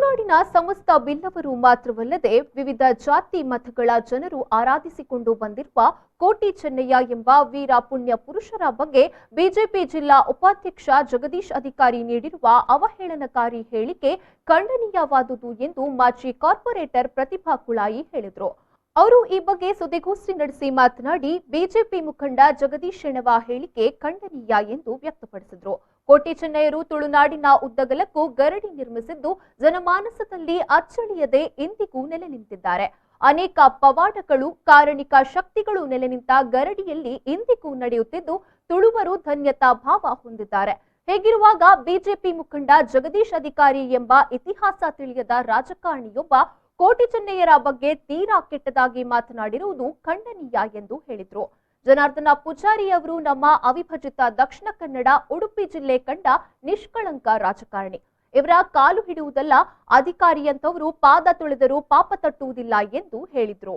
ತುಳುನಾಡಿನ ಸಮಸ್ತ ಬಿಲ್ಲವರು ಮಾತ್ರವಲ್ಲದೆ ವಿವಿಧ ಜಾತಿ ಮತಗಳ ಜನರು ಆರಾಧಿಸಿಕೊಂಡು ಬಂದಿರುವ ಕೋಟಿ ಚೆನ್ನಯ್ಯ ಎಂಬ ವೀರ ಪುಣ್ಯ ಪುರುಷರ ಬಗ್ಗೆ ಬಿಜೆಪಿ ಜಿಲ್ಲಾ ಉಪಾಧ್ಯಕ್ಷ ಜಗದೀಶ್ ಅಧಿಕಾರಿ ನೀಡಿರುವ ಅವಹೇಳನಕಾರಿ ಹೇಳಿಕೆ ಖಂಡನೀಯವಾದುದು ಎಂದು ಮಾಜಿ ಕಾರ್ಪೊರೇಟರ್ ಪ್ರತಿಭಾ ಕುಳಾಯಿ ಹೇಳಿದರು. ಅವರು ಈ ಬಗ್ಗೆ ಸುದ್ದಿಗೋಷ್ಠಿ ನಡೆಸಿ ಮಾತನಾಡಿ ಬಿಜೆಪಿ ಮುಖಂಡ ಜಗದೀಶ್ ಶೆಣವ ಹೇಳಿಕೆ ಖಂಡನೀಯ ಎಂದು ವ್ಯಕ್ತಪಡಿಸಿದರು. ಕೋಟಿ ಚೆನ್ನಯ್ಯರು ತುಳುನಾಡಿನ ಉದ್ದಗಲಕ್ಕೂ ಗರಡಿ ನಿರ್ಮಿಸಿದ್ದು ಜನಮಾನಸದಲ್ಲಿ ಅಚ್ಚಳಿಯದೆ ಇಂದಿಗೂ ನೆಲೆ ನಿಂತಿದ್ದಾರೆ. ಅನೇಕ ಪವಾಡಗಳು, ಕಾರಣಿಕ ಶಕ್ತಿಗಳು ನೆಲೆ ನಿಂತ ಗರಡಿಯಲ್ಲಿ ಇಂದಿಗೂ ನಡೆಯುತ್ತಿದ್ದು ತುಳುವರು ಧನ್ಯತಾ ಭಾವ ಹೊಂದಿದ್ದಾರೆ. ಹೇಗಿರುವಾಗ ಬಿಜೆಪಿ ಮುಖಂಡ ಜಗದೀಶ್ ಅಧಿಕಾರಿ ಎಂಬ ಇತಿಹಾಸ ತಿಳಿಯದ ರಾಜಕಾರಣಿಯೊಬ್ಬ ಕೋಟಿ ಚೆನ್ನಯ್ಯರ ಬಗ್ಗೆ ತೀರಾ ಕೆಟ್ಟದಾಗಿ ಮಾತನಾಡಿರುವುದು ಖಂಡನೀಯ ಎಂದು ಹೇಳಿದರು. ಜನಾರ್ದನ ಪೂಜಾರಿ ಅವರು ನಮ್ಮ ಅವಿಭಜಿತ ದಕ್ಷಿಣ ಕನ್ನಡ ಉಡುಪಿ ಜಿಲ್ಲೆ ಕಂಡ ನಿಷ್ಕಳಂಕ ರಾಜಕಾರಣಿ. ಇವರ ಕಾಲು ಹಿಡಿಯುವುದಲ್ಲ, ಅಧಿಕಾರಿಯಂತವರು ಪಾದ ತೊಳೆದರೂ ಪಾಪ ತಟ್ಟುವುದಿಲ್ಲ ಎಂದು ಹೇಳಿದರು.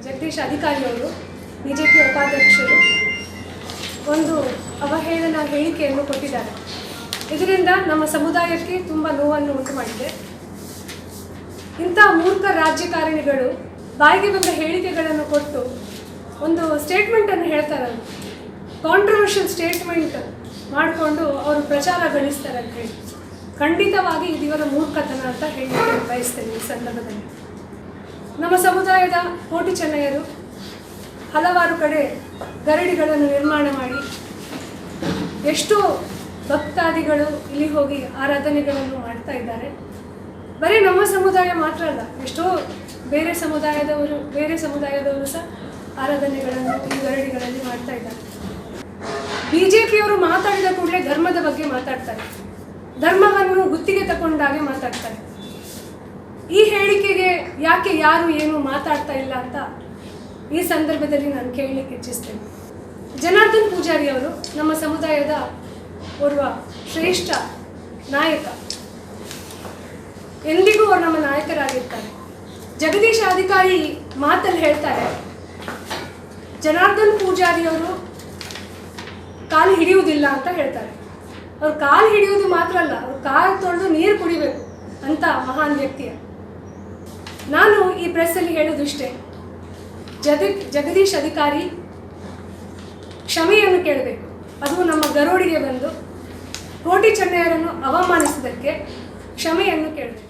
ಜಗದೀಶ್ ಅಧಿಕಾರಿ ಅವರು ಬಿಜೆಪಿ ಉಪಾಧ್ಯಕ್ಷರು ಒಂದು ಅವಹೇಳನ ಹೇಳಿಕೆಯನ್ನು ಕೊಟ್ಟಿದ್ದಾರೆ. ಇದರಿಂದ ನಮ್ಮ ಸಮುದಾಯಕ್ಕೆ ತುಂಬ ನೋವನ್ನು ಉಂಟು ಮಾಡಿದೆ. ಇಂಥ ಮೂರ್ಖ ರಾಜಕಾರಣಿಗಳು ಬಾಯಿಗೆ ಬಂದ ಹೇಳಿಕೆಗಳನ್ನು ಕೊಟ್ಟು ಒಂದು ಸ್ಟೇಟ್ಮೆಂಟನ್ನು ಹೇಳ್ತಾರೆ. ಕಾಂಟ್ರವರ್ಷಿಯಲ್ ಸ್ಟೇಟ್ಮೆಂಟ್ ಮಾಡಿಕೊಂಡು ಅವರು ಪ್ರಚಾರ ಗಳಿಸ್ತಾರೆ ಅಂತ ಹೇಳಿ ಖಂಡಿತವಾಗಿ ಇದು ಇವರ ಮೂರ್ಖತನ ಅಂತ ಹೇಳಿ ಬಯಸ್ತೇನೆ. ಈ ಸಂದರ್ಭದಲ್ಲಿ ನಮ್ಮ ಸಮುದಾಯದ ಕೋಟಿ ಚೆನ್ನಯ್ಯರು ಹಲವಾರು ಕಡೆ ಗರಡಿಗಳನ್ನು ನಿರ್ಮಾಣ ಮಾಡಿ ಎಷ್ಟೋ ಭಕ್ತಾದಿಗಳು ಇಲ್ಲಿ ಹೋಗಿ ಆರಾಧನೆಗಳನ್ನು ಮಾಡ್ತಾ ಇದ್ದಾರೆ. ಬರೀ ನಮ್ಮ ಸಮುದಾಯ ಮಾತ್ರ ಅಲ್ಲ, ಎಷ್ಟೋ ಬೇರೆ ಸಮುದಾಯದವರು ಸಹ ಆರಾಧನೆಗಳನ್ನು ಈ ಗರಡಿಗಳಲ್ಲಿ ಮಾಡ್ತಾ ಇದ್ದಾರೆ. ಬಿಜೆಪಿಯವರು ಮಾತಾಡಿದ ಕೂಡಲೇ ಧರ್ಮದ ಬಗ್ಗೆ ಮಾತಾಡ್ತಾರೆ, ಧರ್ಮವನ್ನು ಗುತ್ತಿಗೆ ತಗೊಂಡಾಗೆ ಮಾತಾಡ್ತಾರೆ. ಈ ಹೇಳಿಕೆಗೆ ಯಾಕೆ ಯಾರು ಏನು ಮಾತಾಡ್ತಾ ಇಲ್ಲ ಅಂತ ಈ ಸಂದರ್ಭದಲ್ಲಿ ನಾನು ಕೇಳಲಿಕ್ಕೆ ಇಚ್ಛಿಸ್ತೇನೆ. ಜನಾರ್ದನ್ ಪೂಜಾರಿ ಅವರು ನಮ್ಮ ಸಮುದಾಯದ ಓರ್ವ ಶ್ರೇಷ್ಠ ನಾಯಕ, ಎಂದಿಗೂ ಅವರು ನಮ್ಮ ನಾಯಕರಾಗಿರ್ತಾರೆ. ಜಗದೀಶ್ ಅಧಿಕಾರಿ ಮಾತಲ್ಲಿ ಹೇಳ್ತಾರೆ, ಜನಾರ್ದನ್ ಪೂಜಾರಿಯವರು ಕಾಲು ಹಿಡಿಯುವುದಿಲ್ಲ ಅಂತ ಹೇಳ್ತಾರೆ. ಅವ್ರು ಕಾಲು ಹಿಡಿಯುವುದು ಮಾತ್ರ ಅಲ್ಲ, ಅವ್ರು ಕಾಲು ತೊಳೆದು ನೀರು ಕುಡಿಬೇಕು ಅಂತ ಮಹಾನ್ ವ್ಯಕ್ತಿಯ. ನಾನು ಈ ಪ್ರೆಸ್ಸಲ್ಲಿ ಹೇಳೋದು ಇಷ್ಟೇ, ಜಗದೀಶ್ ಅಧಿಕಾರಿ ಕ್ಷಮೆಯನ್ನು ಕೇಳಬೇಕು. ಅದು ನಮ್ಮ ಗರೋಡಿಗೆ ಬಂದು ಕೋಟಿ ಚೆನ್ನಯ್ಯರನ್ನು ಅವಮಾನಿಸಿದ್ದಕ್ಕೆ ಕ್ಷಮೆಯನ್ನು ಕೇಳಬೇಕು.